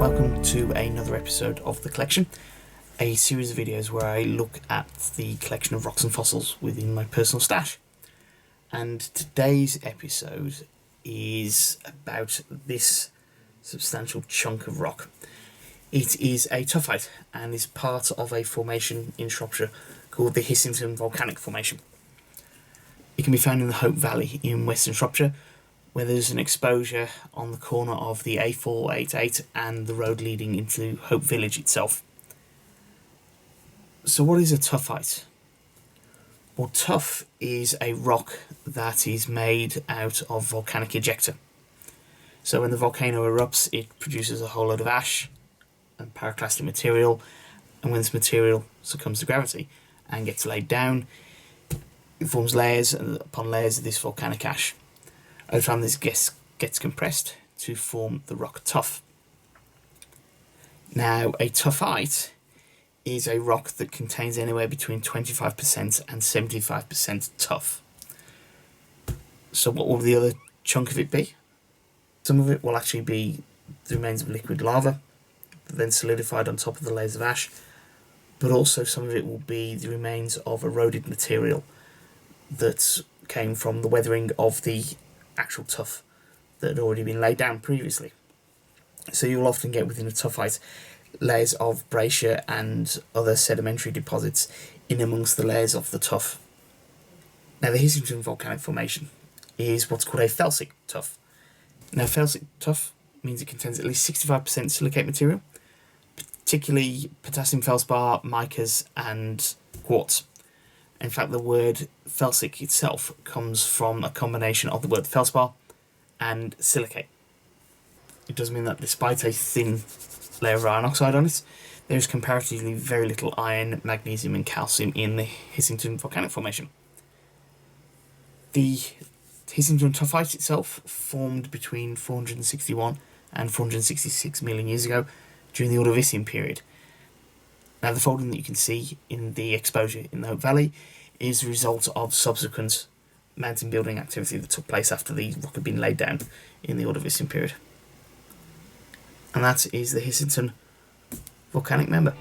welcome to another episode of The Collection, a series of videos where I look at the collection of rocks and fossils within my personal stash. And today's episode is about this substantial chunk of rock. It is a tuffite and is part of a formation in Shropshire called the Hyssington Volcanic Formation. It can be found in the Hope Valley in western Shropshire, where there's an exposure on the corner of the A488 and the road leading into Hope Village itself. So what is a tuffite? Well, tuff is a rock that is made out of volcanic ejecta. So when the volcano erupts, it produces a whole load of ash and pyroclastic material, and when this material succumbs to gravity and gets laid down, it forms layers upon layers of this volcanic ash. Over time, this gets compressed to form the rock tuff. Now, a tuffite is a rock that contains anywhere between 25% and 75% tuff. So what will the other chunk of it be? Some of it will actually be the remains of liquid lava, then solidified on top of the layers of ash, but also some of it will be the remains of eroded material that came from the weathering of the actual tuff that had already been laid down previously. So you'll often get within a tuffite layers of breccia and other sedimentary deposits in amongst the layers of the tuff. Now, the Hyssington Volcanic Formation is what's called a felsic tuff. Now, felsic tuff means it contains at least 65% silicate material, particularly potassium felspar, micas and quartz. In fact, the word felsic itself comes from a combination of the word felspar and silicate. It does mean that despite a thin layer of iron oxide on it, there is comparatively very little iron, magnesium and calcium in the Hyssington Volcanic Formation. The Hyssington tuffite itself formed between 461 and 466 million years ago during the Ordovician Period. Now, the folding that you can see in the exposure in the Hope Valley is the result of subsequent mountain building activity that took place after the rock had been laid down in the Ordovician Period. And that is the Hyssington Volcanic Member.